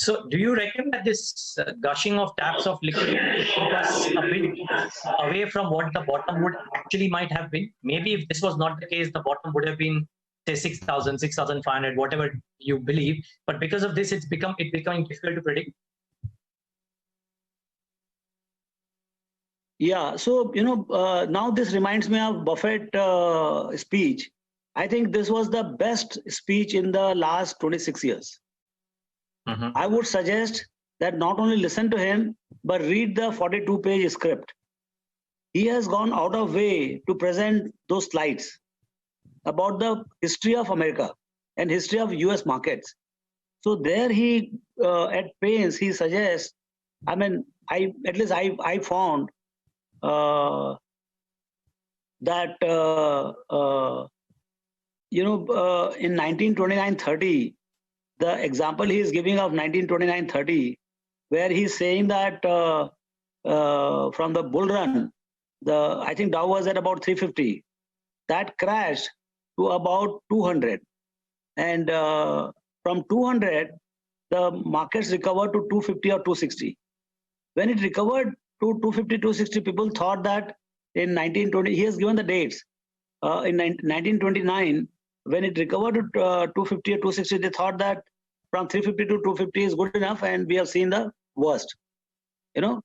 So do you reckon that this gushing of taps of liquidity took us a bit away from what the bottom would actually might have been? Maybe if this was not the case, the bottom would have been say 6,000, 6,500, whatever you believe. But because of this, it's becoming difficult to predict. Yeah, so now this reminds me of Buffett speech. I think this was the best speech in the last 26 years. I would suggest that not only listen to him, but read the 42-page script. He has gone out of way to present those slides about the history of America and history of US markets. So there he, at pains, he suggests, I mean, I found that, in 1929-30, the example he is giving of 1929-30, where he's saying that from the bull run, I think Dow was at about 350. That crashed to about 200. And from 200, the markets recovered to 250 or 260. When it recovered to 250, 260, people thought that in 1920, he has given the dates. In 1929, when it recovered to 250 or 260, they thought that from 350 to 250 is good enough, and we have seen the worst, And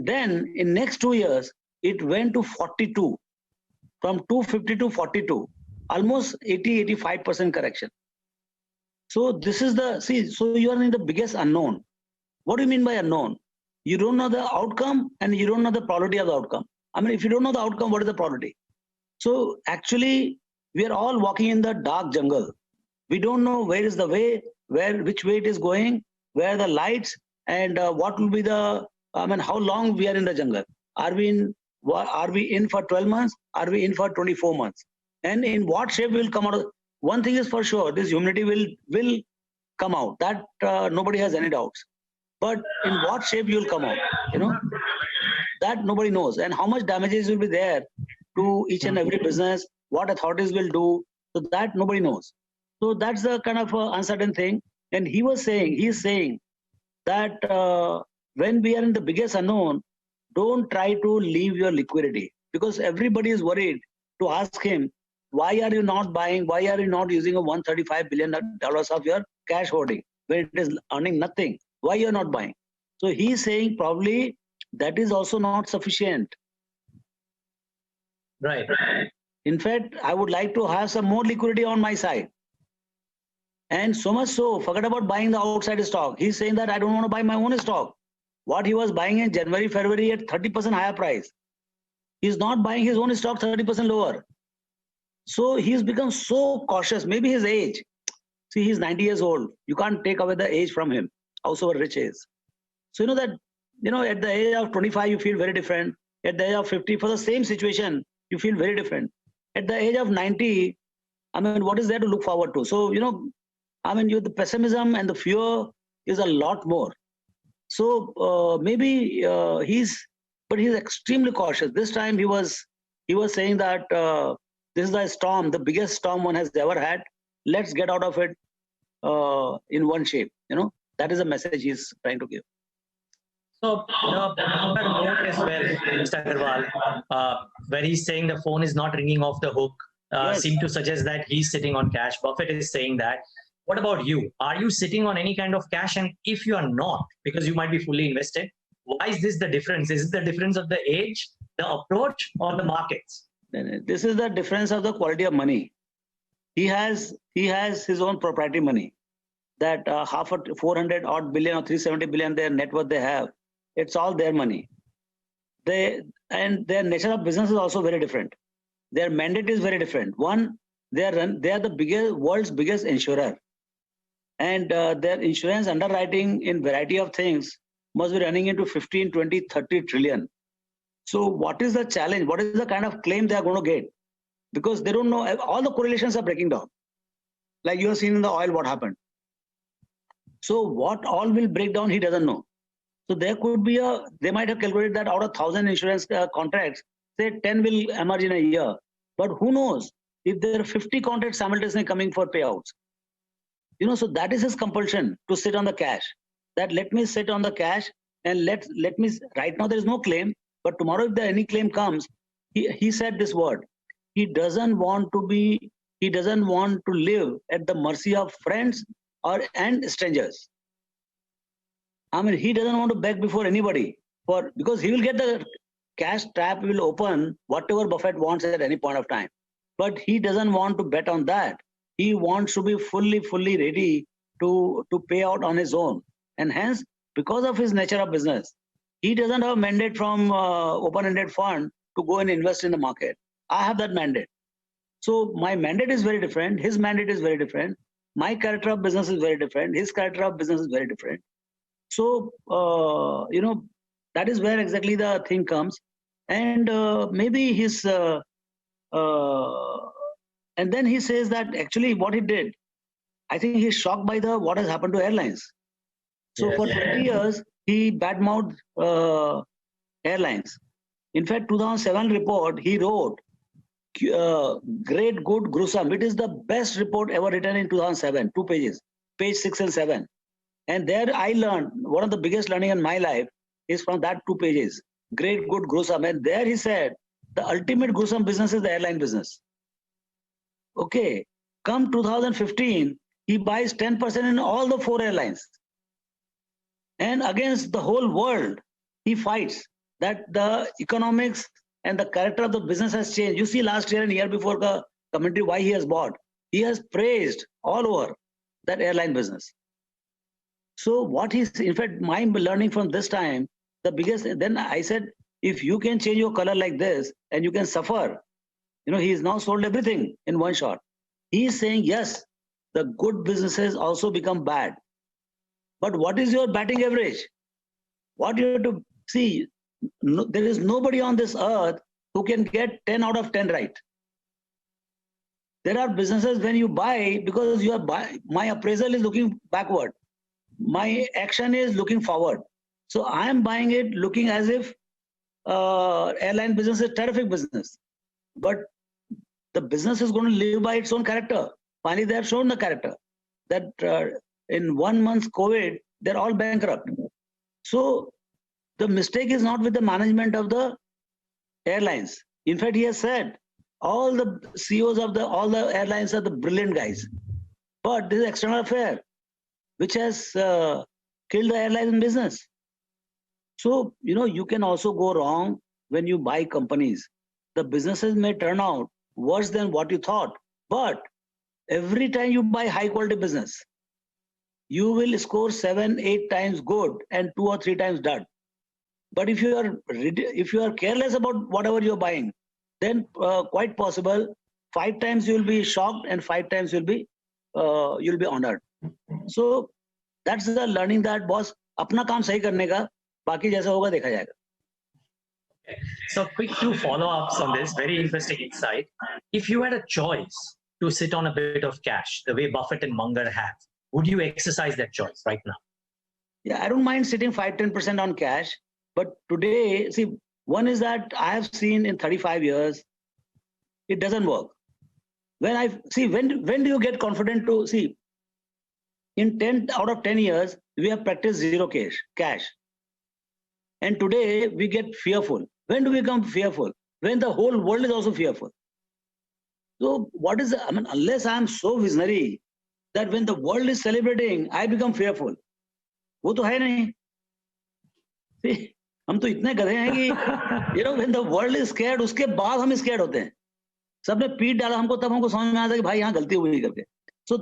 then in next 2 years, it went to 42, from 250 to 42, almost 80-85% correction. So this is so you are in the biggest unknown. What do you mean by unknown? You don't know the outcome, and you don't know the probability of the outcome. I mean, if you don't know the outcome, what is the probability? So actually, we are all walking in the dark jungle. We don't know where is the way, which way it is going, where are the lights, and what will be how long we are in the jungle. Are we in for 12 months? Are we in for 24 months? And in what shape we will come out of? One thing is for sure, this humanity will come out. That nobody has any doubts. But in what shape you will come out, that nobody knows. And how much damages will be there to each and every business, what authorities will do, so that nobody knows. So that's the kind of uncertain thing. And he's saying that when we are in the biggest unknown, don't try to leave your liquidity, because everybody is worried to ask him, why are you not buying? Why are you not using a $135 billion of your cash holding when it is earning nothing? Why you're not buying? So he's saying probably that is also not sufficient. Right. In fact, I would like to have some more liquidity on my side. And so much so, forget about buying the outside stock. He's saying that I don't want to buy my own stock. What he was buying in January, February at 30% higher price, he's not buying his own stock 30% lower. So he's become so cautious. Maybe his age. See, he's 90 years old. You can't take away the age from him, howsoever rich he is. So at the age of 25, you feel very different. At the age of 50, for the same situation, you feel very different. At the age of 90, what is there to look forward to? So, the pessimism and the fear is a lot more. So maybe he's extremely cautious. This time he was saying that this is a storm, the biggest storm one has ever had. Let's get out of it in one shape. That is the message he's trying to give. So, another note as well, Mr. Agarwal, where he's saying the phone is not ringing off the hook, seem to suggest that he's sitting on cash. Buffett is saying that. What about you? Are you sitting on any kind of cash? And if you are not, because you might be fully invested, why is this the difference? Is it the difference of the age, the approach, or the markets? This is the difference of the quality of money. He has his own proprietary money. That half of 400 odd billion or 370 billion their net worth they have, it's all their money. And their nature of business is also very different. Their mandate is very different. One, they are the world's biggest insurer, and their insurance underwriting in variety of things must be running into 15, 20, 30 trillion. So what is the challenge? What is the kind of claim they are going to get? Because they don't know, all the correlations are breaking down. Like you have seen in the oil, what happened. So what all will break down, he doesn't know. So there could be they might have calculated that out of 1,000 insurance contracts, say 10 will emerge in a year. But who knows if there are 50 contracts simultaneously coming for payouts? So that is his compulsion to sit on the cash. that let me sit on the cash and let me, right now there is no claim, but tomorrow if any claim comes, he said this word, he doesn't want to live at the mercy of friends and strangers. I mean, he doesn't want to beg before anybody because he will get the cash tap will open whatever Buffett wants at any point of time. But he doesn't want to bet on that. He wants to be fully ready to pay out on his own. And hence, because of his nature of business, he doesn't have a mandate from open-ended fund to go and invest in the market. I have that mandate. So my mandate is very different. His mandate is very different. My character of business is very different. His character of business is very different. So, that is where exactly the thing comes. And maybe and then he says that actually what he did, I think he's shocked by what has happened to airlines. So for 20 years, he badmouthed airlines. In fact, 2007 report, he wrote, Great, Good, Gruesome. It is the best report ever written in 2007, 2 pages, page 6 and 7. And there I learned, one of the biggest learning in my life is from that 2 pages, Great, Good, Gruesome. And there he said, the ultimate gruesome business is the airline business. Okay, come 2015, he buys 10% in all the 4 airlines. And against the whole world, he fights that the economics and the character of the business has changed. You see last year and year before the commentary why he has bought. He has praised all over that airline business. So what he's, in fact, my learning from this time, the biggest, then I said, if you can change your color like this and you can suffer, he's now sold everything in one shot. He's saying, yes, the good businesses also become bad. But what is your batting average? What you have to see, there is nobody on this earth who can get 10 out of 10 right. There are businesses when you buy, because my appraisal is looking backward. My action is looking forward. So I am buying it looking as if airline business is terrific business. But the business is going to live by its own character. Finally, they have shown the character that in 1 month's COVID, they're all bankrupt. So the mistake is not with the management of the airlines. In fact, he has said all the CEOs of all the airlines are the brilliant guys. But this is external affair, which has killed the airline business. So, you can also go wrong when you buy companies. The businesses may turn out worse than what you thought. But every time you buy high quality business, you will score 7, 8 times good and 2 or 3 times dud. But if you are careless about whatever you're buying, then quite possible 5 times you will be shocked and 5 times you'll be honored. So that's the learning that boss अपना काम सही करने का, बाकी जैसा होगा देखा जाएगा. So quick 2 follow-ups on this, very interesting insight. If you had a choice to sit on a bit of cash, the way Buffett and Munger have, would you exercise that choice right now? Yeah, I don't mind sitting 5-10% on cash. But today, see, one is that I have seen in 35 years, it doesn't work. When do you get confident to see? In 10 out of 10 years, we have practiced zero cash. And today we get fearful. When do we become fearful? When the whole world is also fearful. So unless I am so visionary that when the world is celebrating, I become fearful. वो तो है नहीं. See, हम तो इतने गधे हैं कि when the world is scared, उसके बाद हम scared होते हैं. सबने पीट डाला हमको, तब हमको समझ में आता है कि भाई यहाँ गलती हुई करके. So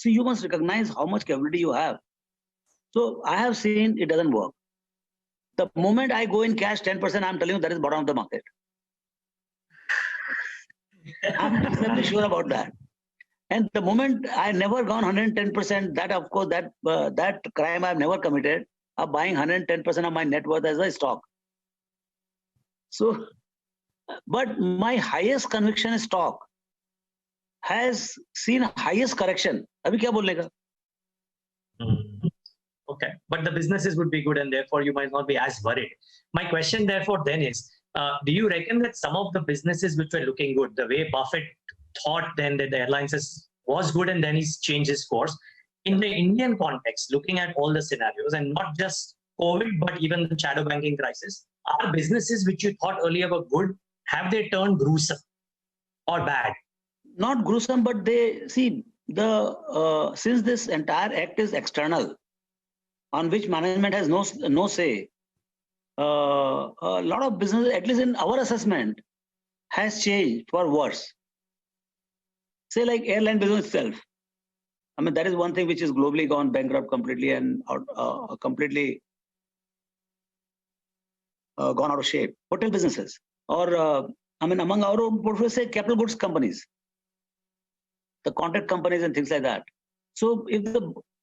you must recognize how much capability you have. So I have seen it doesn't work. The moment I go in cash 10%, I'm telling you that is bottom of the market. I'm extremely sure about that. And the moment I never gone 110%, that of course that crime I've never committed, of buying 110% of my net worth as a stock. So, but my highest conviction stock has seen highest correction. Abhi kya bolne ka? Okay, but the businesses would be good and therefore you might not be as worried. My question therefore then is, do you reckon that some of the businesses which were looking good, the way Buffett thought then that the airlines was good and then he's changed his course, in the Indian context, looking at all the scenarios and not just COVID, but even the shadow banking crisis, are businesses which you thought earlier were good, have they turned gruesome or bad? Not gruesome, but they see since this entire act is external, on which management has no say. A lot of business, at least in our assessment, has changed for worse. Say like airline business itself. I mean, that is one thing which is globally gone bankrupt completely and completely gone out of shape. Hotel businesses, or I mean, among our own portfolio, say capital goods companies, the contract companies and things like that. So if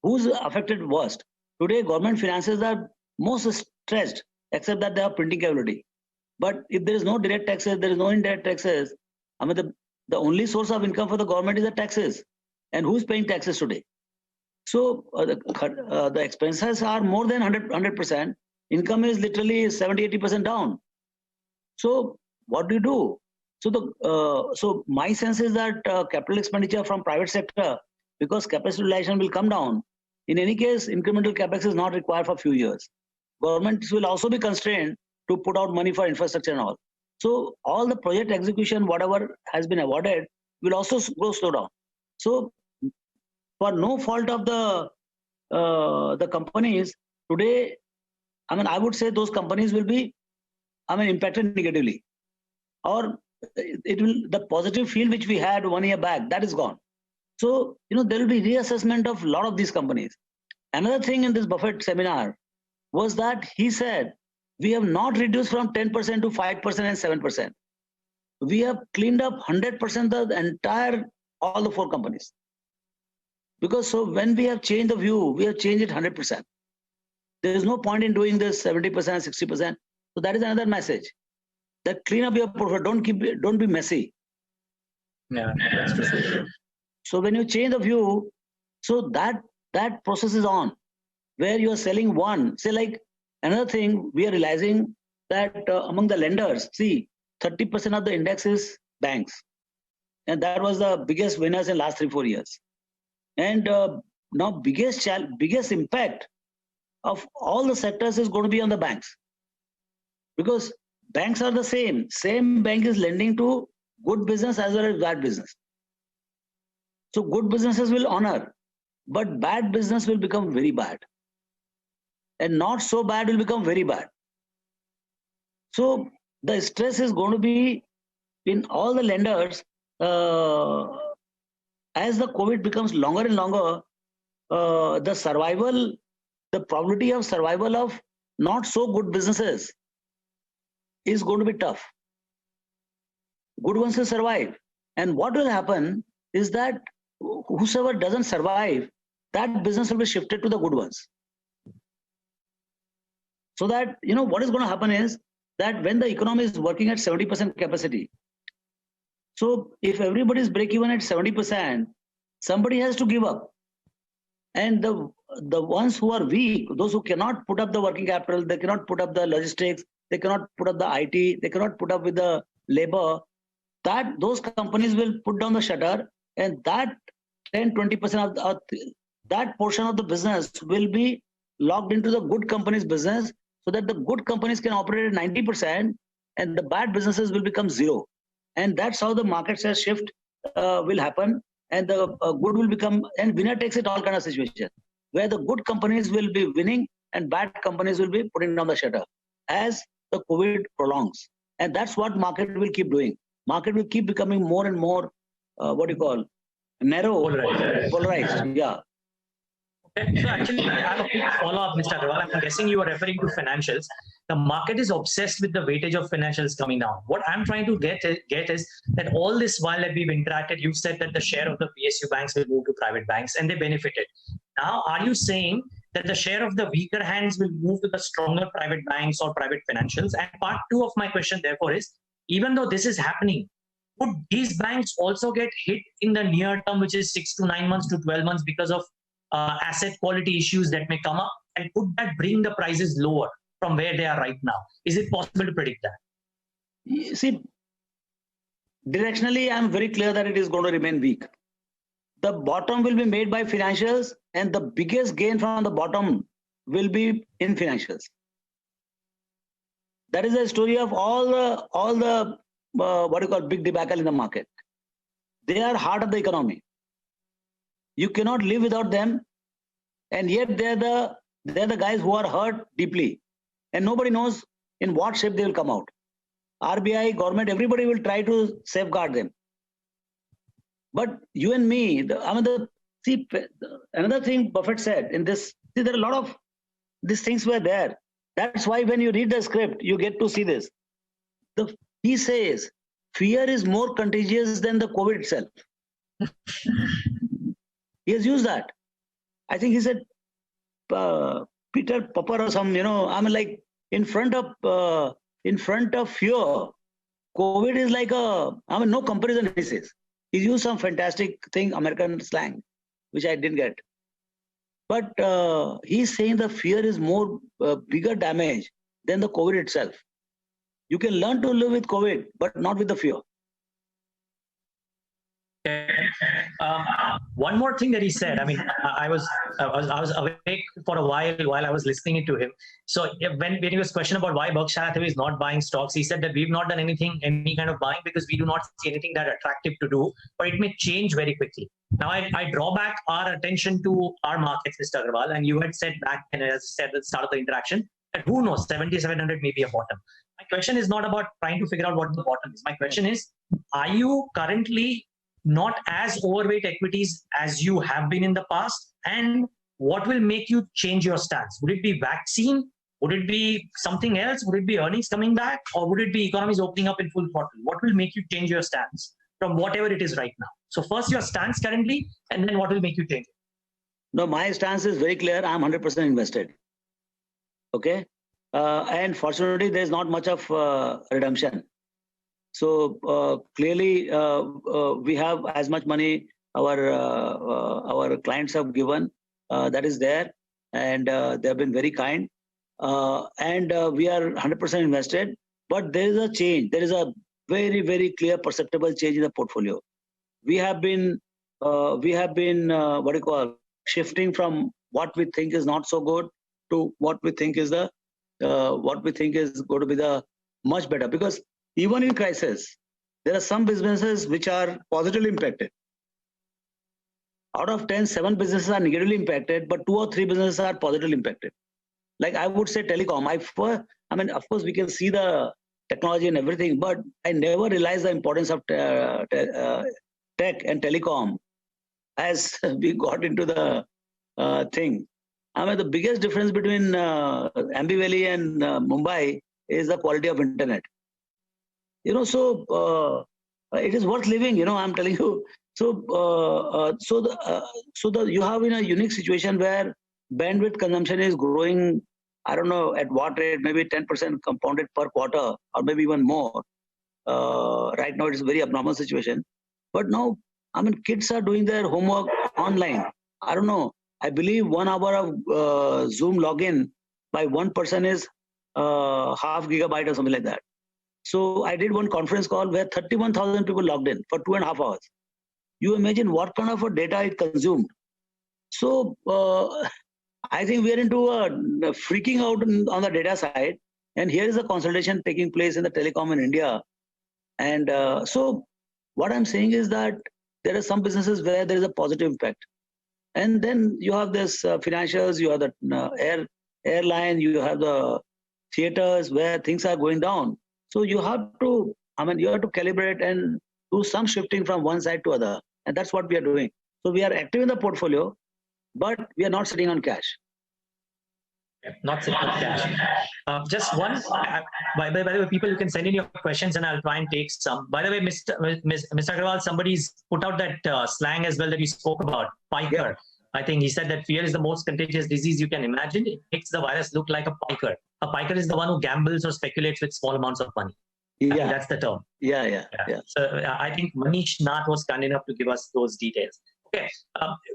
who's affected worst? Today, government finances are most stressed, except that they have printing capability. But if there is no direct taxes, there is no indirect taxes. I mean, the only source of income for the government is the taxes. And who's paying taxes today? So the expenses are more than 100%. Income is literally 70-80% down. So what do you do? So so my sense is that capital expenditure from private sector, because capacity utilization will come down. In any case, incremental capex is not required for a few years. Governments will also be constrained to put out money for infrastructure and all. So all the project execution, whatever has been awarded, will also go slow down. So for no fault of the companies today, I mean, I would say those companies will be, I mean, impacted negatively, or it will, the positive feel which we had 1 year back, that is gone. So, there will be reassessment of a lot of these companies. Another thing in this Buffett seminar was that he said, we have not reduced from 10% to 5% and 7%. We have cleaned up 100% the entire, all the 4 companies. Because so when we have changed the view, we have changed it 100%. There is no point in doing this 70%, 60%. So that is another message. That clean up your portfolio, don't be messy. Yeah, that's true. So when you change the view, so that process is on, where you are selling one. Say like another thing, we are realizing that among the lenders, see, 30% of the index is banks. And that was the biggest winners in last 3-4 years. And now biggest impact of all the sectors is going to be on the banks. Because banks are the same bank is lending to good business as well as bad business. So good businesses will honor, but bad business will become very bad. And not so bad will become very bad. So the stress is going to be in all the lenders. As the COVID becomes longer and longer, the probability of survival of not so good businesses is going to be tough. Good ones will survive. And what will happen is that whosoever doesn't survive, that business will be shifted to the good ones. So that, what is going to happen is that when the economy is working at 70% capacity, so if everybody is break even at 70%, somebody has to give up. And the ones who are weak, those who cannot put up the working capital, they cannot put up the logistics, they cannot put up the IT, they cannot put up with the labor, that those companies will put down the shutter, and that 10-20% of that portion of the business will be locked into the good companies' business, so that the good companies can operate at 90% and the bad businesses will become 0. And that's how the market share shift will happen, and the good will become, and winner takes it all kind of situation, where the good companies will be winning and bad companies will be putting down the shutter as the COVID prolongs. And that's what market will keep doing. Market will keep becoming more and more, narrow, polarized. Yeah. Okay. So actually, I have a quick follow-up, Mr. Agarwal. I'm guessing you are referring to financials. The market is obsessed with the weightage of financials coming down. What I'm trying to get is that all this while that we've interacted, you've said that the share of the PSU banks will move to private banks and they benefited. Now, are you saying that the share of the weaker hands will move to the stronger private banks or private financials? And part 2 of my question, therefore, is even though this is happening, would these banks also get hit in the near term, which is 6 to 9 months to 12 months because of asset quality issues that may come up, and could that bring the prices lower from where they are right now? Is it possible to predict that? You see, directionally, I'm very clear that it is going to remain weak. the bottom will be made by financials, and the biggest gain from the bottom will be in financials. That is the story of all the what you call big debacle in the market. They are heart of the economy. You cannot live without them, and yet they're the guys who are hurt deeply, and nobody knows in what shape they will come out. RBI, government, everybody will try to safeguard them. But you and me, another thing Buffett said in this, see, there are a lot of these things were there. That's why when you read the script, you get to see this. He says, fear is more contagious than the COVID itself. He has used that. I think he said, Peter Popper or some, like in front of fear, COVID is like no comparison, he says. He used some fantastic thing, American slang, which I didn't get. But he's saying the fear is more bigger damage than the COVID itself. You can learn to live with COVID, but not with the fear. One more thing that he said. I mean, I was awake for a while I was listening to him. So when he was questioned about why Berkshire Hathaway is not buying stocks, he said that we've not done any kind of buying because we do not see anything that attractive to do, or it may change very quickly. Now I draw back our attention to our markets, Mr. Agarwal, and you had said back, and as I said at the start of the interaction, that who knows, 7,700 may be a bottom. My question is not about trying to figure out what the bottom is. My question is, are you currently not as overweight equities as you have been in the past? And what will make you change your stance? Would it be vaccine? Would it be something else? Would it be earnings coming back? Or would it be economies opening up in full throttle? What will make you change your stance from whatever it is right now? So first your stance currently, and then what will make you change it? No, my stance is very clear. I'm 100% invested. Okay. And fortunately, there's not much of redemption. So clearly, we have as much money our clients have given that is there, and they have been very kind. And we are 100% invested. But there is a change. There is a very, very clear, perceptible change in the portfolio. We have been shifting from what we think is not so good to what we think is going to be the much better. Because even in crisis, there are some businesses which are positively impacted. Out of 10, 7 businesses are negatively impacted, but 2 or 3 businesses are positively impacted. Like I would say telecom. Of course, we can see the technology and everything, but I never realized the importance of tech and telecom as we got into the thing. The biggest difference between Ambi Valley and Mumbai is the quality of internet. So it is worth living. I'm telling you. So you have in a unique situation where bandwidth consumption is growing. I don't know at what rate, maybe 10% compounded per quarter, or maybe even more. Right now, it's a very abnormal situation. But now, kids are doing their homework online. I don't know. I believe 1 hour of Zoom login by one person is half gigabyte or something like that. So I did one conference call where 31,000 people logged in for 2.5 hours. You imagine what kind of a data it consumed. So I think we are into freaking out on the data side. And here is a consolidation taking place in the telecom in India. And so what I'm saying is that there are some businesses where there is a positive impact. And then you have this financials, you have the airline, you have the theaters where things are going down. So you have to calibrate and do some shifting from one side to other. And that's what we are doing. So we are active in the portfolio, but we are not sitting on cash. Not sitting on cash. Just one, by the way, people, you can send in your questions and I'll try and take some. By the way, Mr. Agarwal, somebody's put out that slang as well that you spoke about, piker. Yeah. I think he said that fear is the most contagious disease you can imagine. It makes the virus look like a piker. A piker is the one who gambles or speculates with small amounts of money. Yeah, that's the term. Yeah. So I think Manish Nath was kind enough to give us those details. Okay,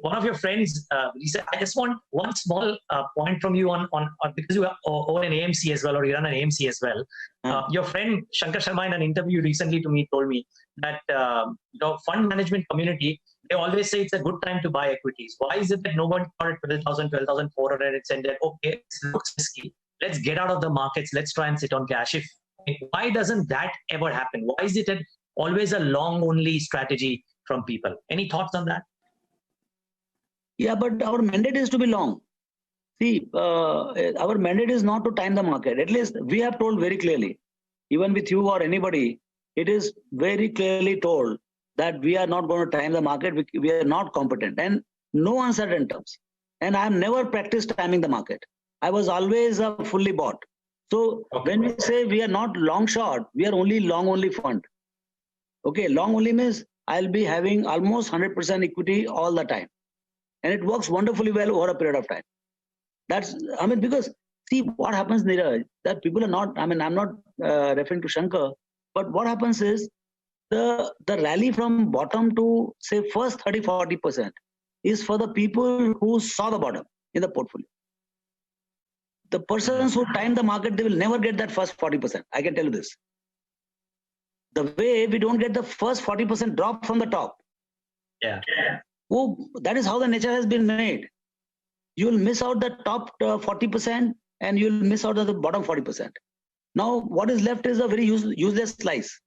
one of your friends, he said, I just want one small point from you on because you own an AMC as well, or you run an AMC as well. Your friend Shankar Sharma in an interview recently to me told me that fund management community they always say it's a good time to buy equities. Why is it that no one thought at 12,000, 12,400 and said that, okay, it looks risky. Let's get out of the markets. Let's try and sit on cash. Why doesn't that ever happen? Why is it always a long only strategy from people? Any thoughts on that? Yeah, but our mandate is to be long. See, our mandate is not to time the market. At least we have told very clearly, even with you or anybody, it is very clearly told that we are not going to time the market. We are not competent and no uncertain terms. And I have never practiced timing the market. I was always a fully bought. So when we say we are not long short, we are only long only fund. Okay, long only means I'll be having almost 100% equity all the time. And it works wonderfully well over a period of time. That's, I mean, because see what happens, Neeraj, that people are not, I mean, I'm not referring to Shankar, but what happens is the rally from bottom to say first 30-40% is for the people who saw the bottom in the portfolio. The persons who time the market, they will never get that first 40%. I can tell you this. The way we don't get the first 40% drop from the top. Yeah. Oh, that is how the nature has been made. You will miss out the top 40% and you will miss out the bottom 40%. Now, what is left is a very useless slice.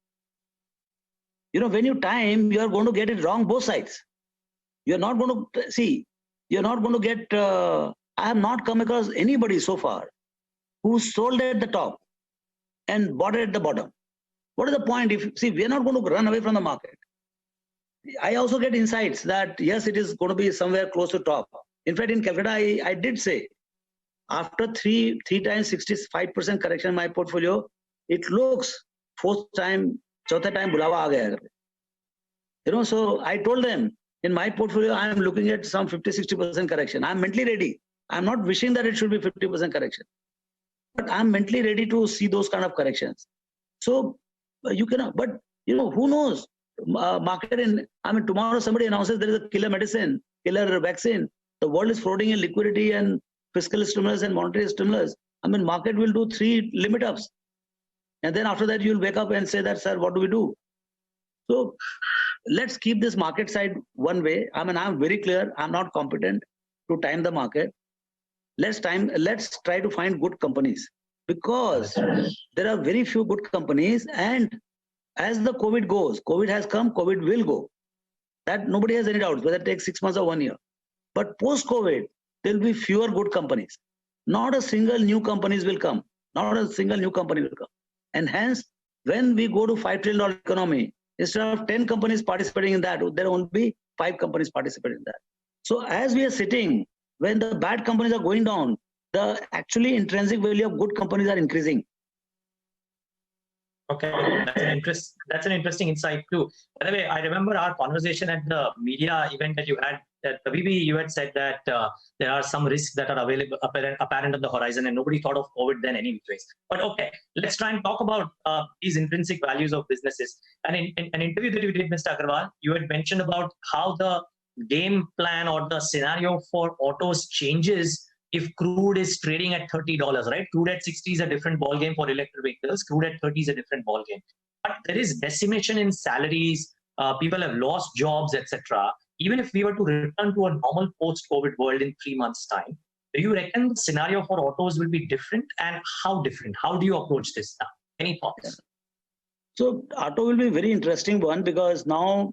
You know, when you time, you are going to get it wrong both sides. You're not going to see, you're not going to get, I have not come across anybody so far who sold at the top and bought it at the bottom. What is the point? If see, we are not going to run away from the market. I also get insights that yes, it is going to be somewhere close to top. In fact, in Calcutta, I did say, after three times 65% correction in my portfolio, it looks fourth time, chautha time, bulawa aa gaya. You know, so I told them, in my portfolio, I am looking at some 50-60% correction. I'm mentally ready. I'm not wishing that it should be 50% correction, but I'm mentally ready to see those kind of corrections. So you cannot, but you know, who knows? Market in, I mean, tomorrow somebody announces there is a killer medicine, killer vaccine. The world is floating in liquidity and fiscal stimulus and monetary stimulus. I mean, market will do 3 limit ups. And then after that, you'll wake up and say that, sir, what do we do? So let's keep this market side one way. I mean, I'm very clear. I'm not competent to time the market. Let's try to find good companies, because there are very few good companies. And as the COVID goes, COVID has come, COVID will go. That nobody has any doubt, whether it takes 6 months or 1 year. But post-COVID, there will be fewer good companies. Not a single new companies will come. Not a single new company will come. And hence, when we go to $5 trillion economy, instead of 10 companies participating in that, there will be 5 companies participating in that. So as we are sitting, when the bad companies are going down, the actually intrinsic value of good companies are increasing. Okay, that's an interesting insight too. By the way, I remember our conversation at the media event that you had. That Tabibi, you had said that there are some risks that are apparent on the horizon, and nobody thought of COVID then anyways. But okay, let's try and talk about these intrinsic values of businesses. And in an interview that you did, Mr. Agarwal, you had mentioned about how the game plan or the scenario for autos changes if crude is trading at $30, right? Crude at 60 is a different ballgame for electric vehicles. Crude at 30 is a different ballgame. But there is decimation in salaries. People have lost jobs, etc. Even if we were to return to a normal post-COVID world in 3 months' time, do you reckon the scenario for autos will be different? And how different? How do you approach this now? Any thoughts? So auto will be a very interesting one, because now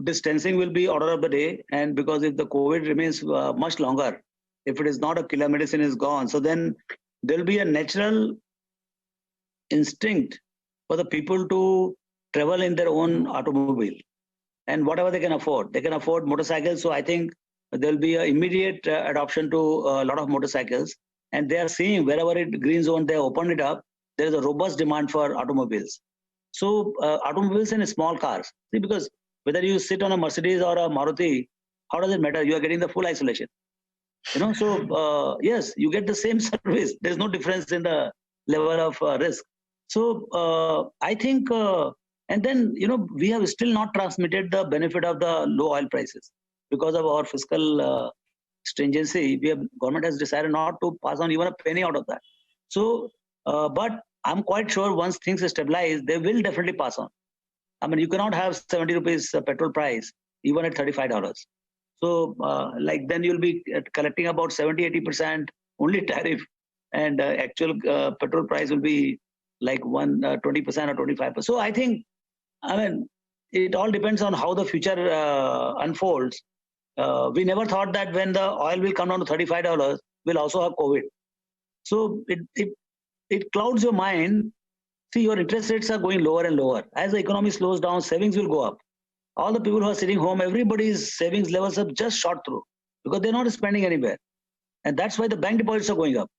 distancing will be order of the day. And because if the COVID remains much longer, if it is not a killer medicine is gone, so then there'll be a natural instinct for the people to travel in their own automobile and whatever they can afford. They can afford motorcycles. So I think there'll be an immediate adoption to a lot of motorcycles. And they are seeing wherever it green zone, they open it up. There is a robust demand for automobiles. So automobiles and small cars. See, because whether you sit on a Mercedes or a Maruti, how does it matter? You are getting the full isolation. You know, so yes, you get the same service. There's no difference in the level of risk. So I think, and then, you know, we have still not transmitted the benefit of the low oil prices because of our fiscal stringency. Government has decided not to pass on even a penny out of that. So, but I'm quite sure once things stabilize, they will definitely pass on. I mean, you cannot have 70 rupees petrol price even at $35. So like then you'll be collecting about 70-80% only tariff, and actual petrol price will be like 20% or 25%. So I think, I mean, it all depends on how the future unfolds. We never thought that when the oil will come down to $35, we'll also have COVID. So it clouds your mind. See, your interest rates are going lower and lower. As the economy slows down, savings will go up. All the people who are sitting home, everybody's savings levels have just shot through because they're not spending anywhere. And that's why the bank deposits are going up.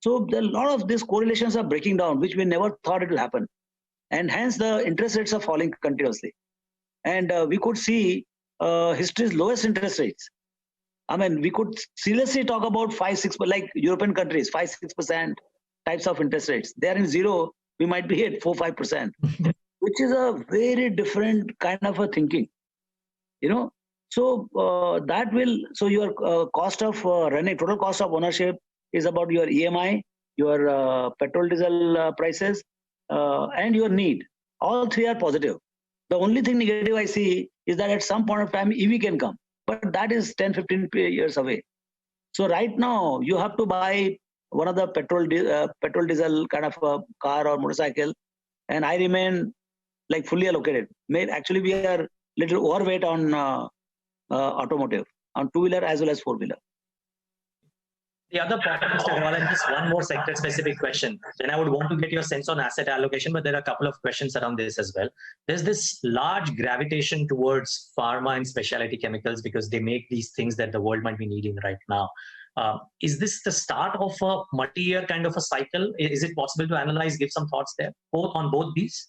So a lot of these correlations are breaking down, which we never thought it will happen. And hence the interest rates are falling continuously. And we could see history's lowest interest rates. I mean, we could seriously talk about 5-6%, like European countries, 5-6% types of interest rates. They are in zero. We might be at 4-5%, which is a very different kind of a thinking, you know. So that will, so your cost of running, total cost of ownership is about your EMI, your petrol diesel prices, and your need. All three are positive. The only thing negative I see is that at some point of time EV can come, but that is 10-15 years away. So right now you have to buy one of the petrol diesel kind of a car or motorcycle, and I remain like fully allocated. Actually, we are little overweight on automotive, on two-wheeler as well as four-wheeler. The other point, Mr. Agarwal, and just one more sector-specific question. Then I would want to get your sense on asset allocation, but there are a couple of questions around this as well. There's this large gravitation towards pharma and specialty chemicals because they make these things that the world might be needing right now. Is this the start of a multi-year kind of a cycle? Is it possible to analyze, give some thoughts there, on both these?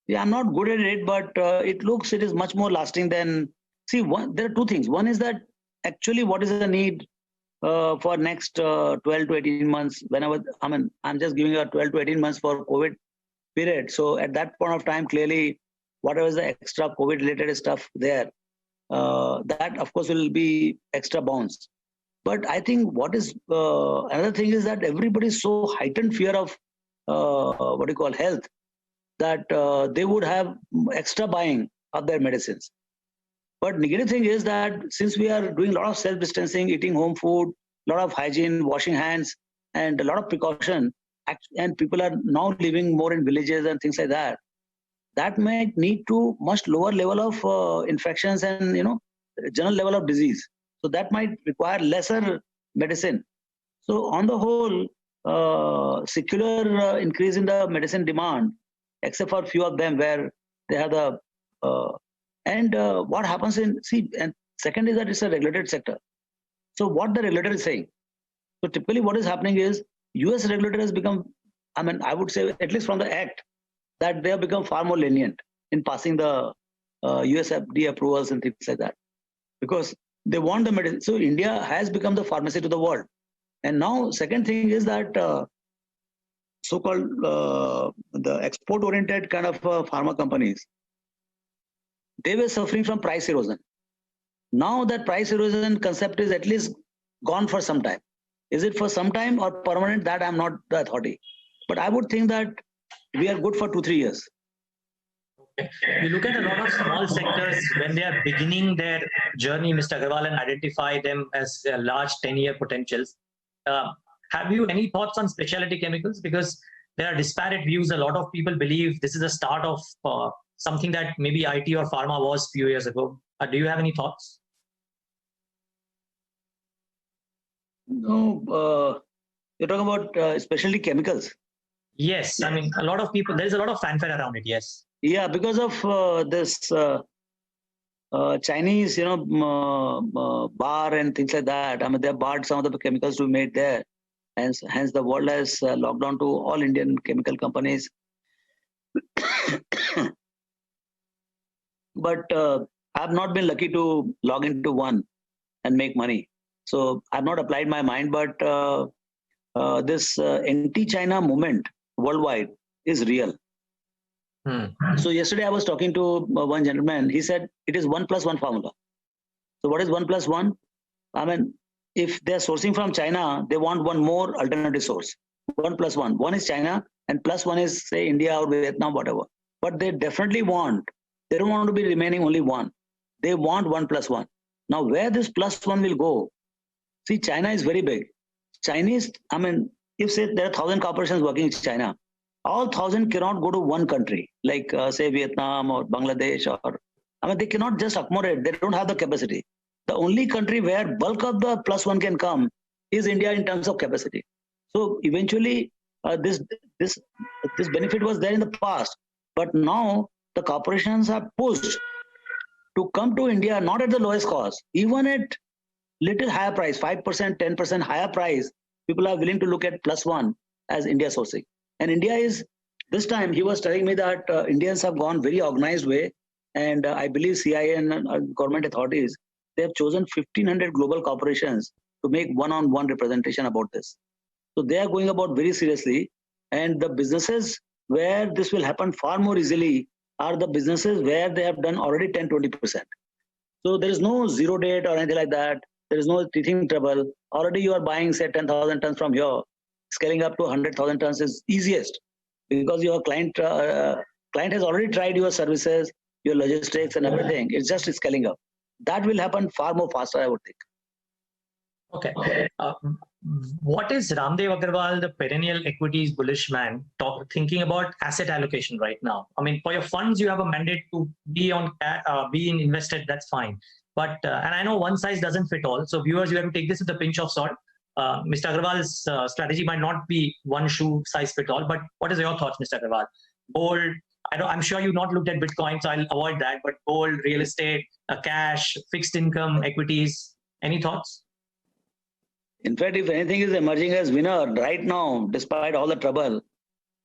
Yeah, I'm not good at it, but it is much more lasting than, see, there are two things. One is that actually what is the need for next 12 to 18 months, I'm just giving you a 12 to 18 months for COVID period. So at that point of time, clearly, whatever is the extra COVID related stuff there, that of course will be extra bounce. But I think what is another thing is that everybody is so heightened fear of health, that they would have extra buying of their medicines. But negative thing is that since we are doing a lot of self-distancing, eating home food, a lot of hygiene, washing hands, and a lot of precaution, and people are now living more in villages and things like that, that may lead to much lower level of infections and general level of disease. So that might require lesser medicine. So on the whole, secular increase in the medicine demand, except for a few of them where they have the what happens and second is that it's a regulated sector. So what the regulator is saying. So typically what is happening is US regulator has become, I would say at least from the act, that they have become far more lenient in passing the US FDA approvals and things like that. Because they want the medicine. So India has become the pharmacy to the world. And now second thing is that so-called the export-oriented kind of pharma companies, they were suffering from price erosion. Now that price erosion concept is at least gone for some time. Is it for some time or permanent? That I'm not the authority. But I would think that we are good for 2-3 years. Okay. You look at a lot of small sectors when they are beginning their journey, Mr. Agarwal, and identify them as large 10-year potentials. Have you any thoughts on specialty chemicals? Because there are disparate views. A lot of people believe this is a start of something that maybe IT or pharma was a few years ago. Do you have any thoughts? No, you're talking about specialty chemicals. Yes, a lot of people, there's a lot of fanfare around it, yes. Yeah, because of this Chinese, bar and things like that. They have barred some of the chemicals to be made there. Hence the world has locked down to all Indian chemical companies. But I've not been lucky to log into one and make money. So I've not applied my mind, but this anti-China movement worldwide is real. So yesterday I was talking to one gentleman. He said it is 1+1 formula. So what is 1+1? If they're sourcing from China, they want one more alternative source. 1+1. One is China and +1 is say India or Vietnam, whatever. But they definitely want, they don't want to be remaining only one. They want 1+1. Now, where this +1 will go? See, China is very big. Chinese, I mean, if say there are 1,000 corporations working in China, all 1,000 cannot go to one country, like say Vietnam or Bangladesh, or I mean, they cannot just accommodate. They don't have the capacity. The only country where bulk of the +1 can come is India in terms of capacity. So eventually, this benefit was there in the past, but now the corporations are pushed to come to India not at the lowest cost, even at little higher price, 5%, 10% higher price. People are willing to look at +1 as India sourcing. And India is, this time he was telling me that Indians have gone very organized way, and I believe CIA and government authorities, they have chosen 1,500 global corporations to make one-on-one representation about this. So they are going about very seriously, and the businesses where this will happen far more easily are the businesses where they have done already 10-20%. So there is no zero date or anything like that. There is no teething trouble. Already you are buying, say, 10,000 tons from here. Scaling up to 100,000 tons is easiest because your client has already tried your services, your logistics and everything. It's just scaling up. That will happen far more faster, I would think. Okay. What is Ramdev Agarwal, the perennial equities bullish man, thinking about asset allocation right now? I mean, for your funds, you have a mandate to be invested. That's fine. But and I know one size doesn't fit all. So viewers, you have to take this with a pinch of salt. Mr. Agarwal's strategy might not be one shoe size fit all. But what is your thoughts, Mr. Agarwal? Gold. I'm sure you've not looked at Bitcoin, so I'll avoid that. But gold, real estate, cash, fixed income, equities. Any thoughts? In fact, if anything is emerging as winner right now, despite all the trouble,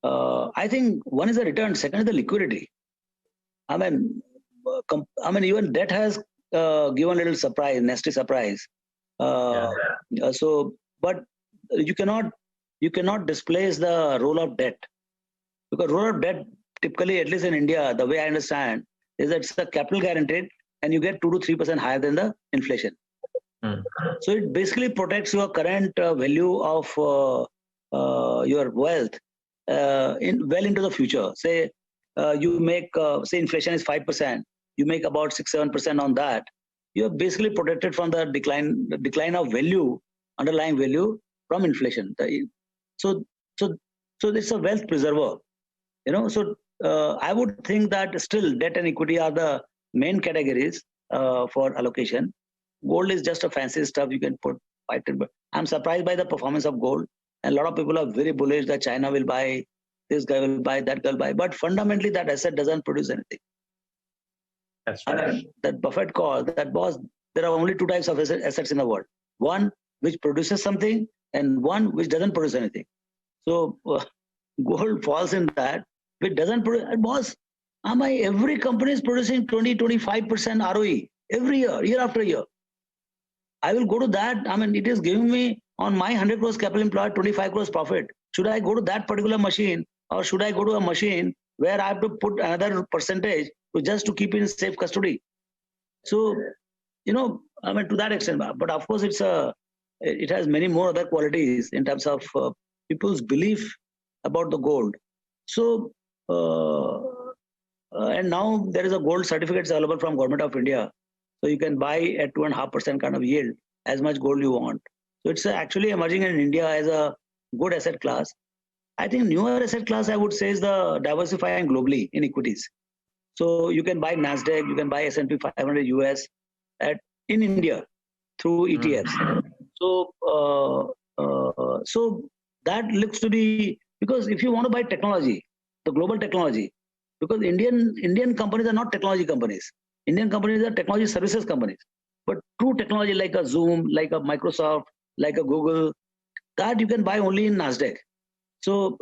I think one is the return, second is the liquidity. I mean, even debt has given a little surprise, nasty surprise. So, but you cannot displace the role of debt, because role of debt typically, at least in India, the way I understand, is that it's a capital guaranteed, and you get 2 to 3% higher than the inflation. So it basically protects your current value of your wealth well into the future. Say you make, say inflation is 5%, you make about 6-7% on that. You are basically protected from the decline of value, underlying value from inflation. So it's a wealth preserver. So I would think that still debt and equity are the main categories for allocation. Gold is just a fancy stuff you can put. I'm surprised by the performance of gold. And a lot of people are very bullish that China will buy, this guy will buy, that guy will buy. But fundamentally, that asset doesn't produce anything. That's right. That Buffett call, that was, there are only two types of assets in the world. One which produces something, and one which doesn't produce anything. So gold falls in that, which doesn't produce. Boss, every company is producing 20-25% ROE every year after year. I will go to that. It is giving me on my 100 crores capital employed 25 crores profit. Should I go to that particular machine, or should I go to a machine where I have to put another percentage just to keep it in safe custody? So, to that extent. But of course, it has many more other qualities in terms of people's belief about the gold. So, and now there is a gold certificate available from Government of India. So you can buy at 2.5% kind of yield, as much gold you want. So it's actually emerging in India as a good asset class. I think newer asset class, I would say, is the diversifying globally in equities. So you can buy NASDAQ, you can buy S&P 500 US in India through ETFs. So that looks to be, because if you want to buy technology, the global technology, because Indian companies are not technology companies. Indian companies are technology services companies. But true technology like a Zoom, like a Microsoft, like a Google, that you can buy only in NASDAQ. So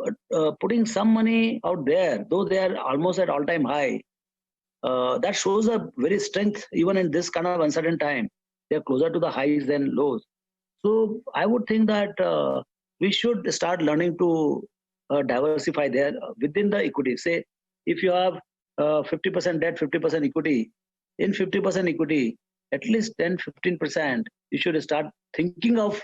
putting some money out there, though they are almost at all-time high, that shows a very strength even in this kind of uncertain time. They are closer to the highs than lows. So I would think that we should start learning to diversify there within the equity. Say if you have 50% debt, 50% equity, in 50% equity, at least 10-15%, you should start thinking of,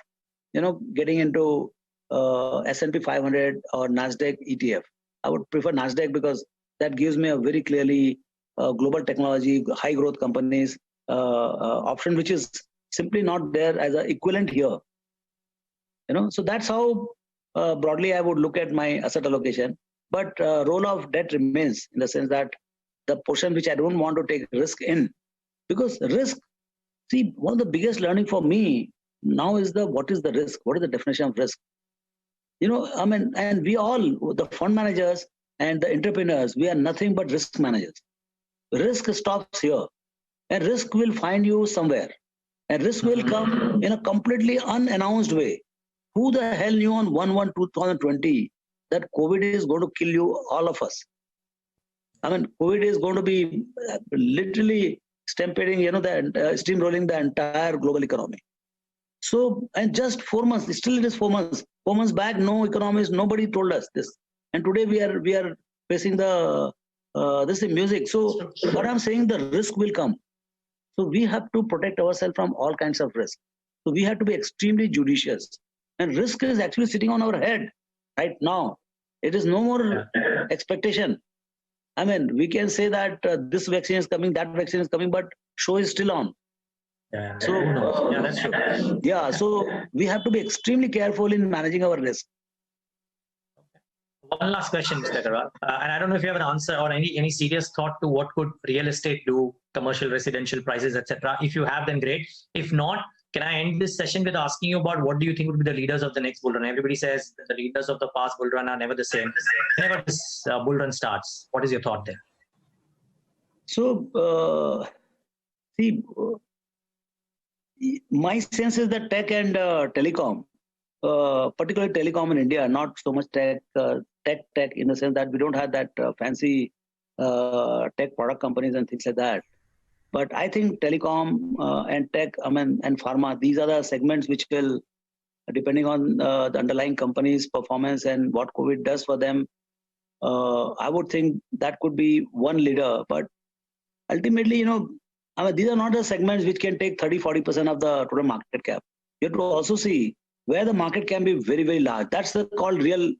getting into S&P 500 or NASDAQ ETF. I would prefer NASDAQ because that gives me a very clearly global technology, high growth companies, option which is simply not there as an equivalent here. So that's how broadly I would look at my asset allocation. But role of debt remains in the sense that the portion which I don't want to take risk in, because risk, see, one of the biggest learning for me now is what is the risk? What is the definition of risk? And we all, the fund managers and the entrepreneurs, we are nothing but risk managers. Risk stops here, and risk will find you somewhere, and risk will come in a completely unannounced way. Who the hell knew on 1/1/2020 that COVID is going to kill you, all of us? COVID is going to be literally stampeding, steamrolling the entire global economy. So, and just 4 months, still it is 4 months. 4 months back, no economists, nobody told us this. And today we are facing this music. So what I'm saying, the risk will come. So we have to protect ourselves from all kinds of risk. So we have to be extremely judicious. And risk is actually sitting on our head right now. It is no more expectation. We can say that this vaccine is coming, that vaccine is coming, but show is still on. Yeah. So yeah, that's true. Yeah, so we have to be extremely careful in managing our risk. One last question, Mr. Agarwal, and I don't know if you have an answer or any serious thought to what could real estate do, commercial, residential prices, etc. If you have, then great. If not, can I end this session with asking you about what do you think would be the leaders of the next bull run? Everybody says the leaders of the past bull run are never the same. Whenever this bull run starts, what is your thought there? So, see, my sense is that tech and telecom, particularly telecom in India, not so much tech in the sense that we don't have that fancy tech product companies and things like that. But I think telecom and tech, and pharma, these are the segments which will, depending on the underlying company's performance and what COVID does for them, I would think that could be one leader. But ultimately, these are not the segments which can take 30-40% of the total market cap. You have to also see where the market can be very, very large. That's called real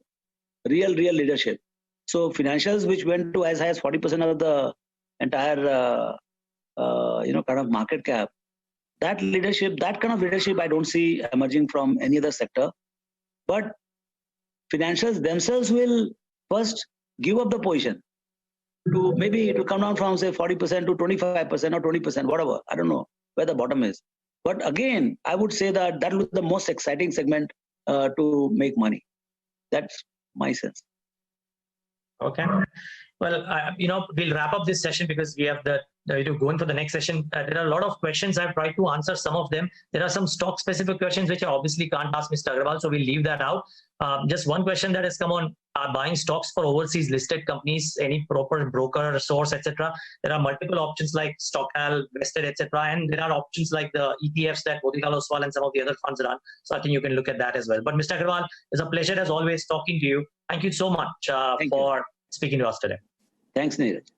leadership. So financials which went to as high as 40% of the entire kind of market cap, that kind of leadership I don't see emerging from any other sector. But financials themselves will first give up the position. Maybe it will come down from say 40% to 25% or 20%, whatever. I don't know where the bottom is. But again, I would say that will be the most exciting segment to make money. That's my sense. Okay. Well, we'll wrap up this session because we have going for the next session. There are a lot of questions. I've tried to answer some of them. There are some stock specific questions which I obviously can't ask Mr. Agarwal, so we'll leave that out. Just one question that has come on buying stocks for overseas listed companies, any proper broker, source, etc. There are multiple options like Stockal, Vested, etc. And there are options like the ETFs that Motilal Oswal and some of the other funds run. So I think you can look at that as well. But Mr. Agarwal, it's a pleasure as always talking to you. Thank you so much for speaking to us today. Thanks, Neeraj.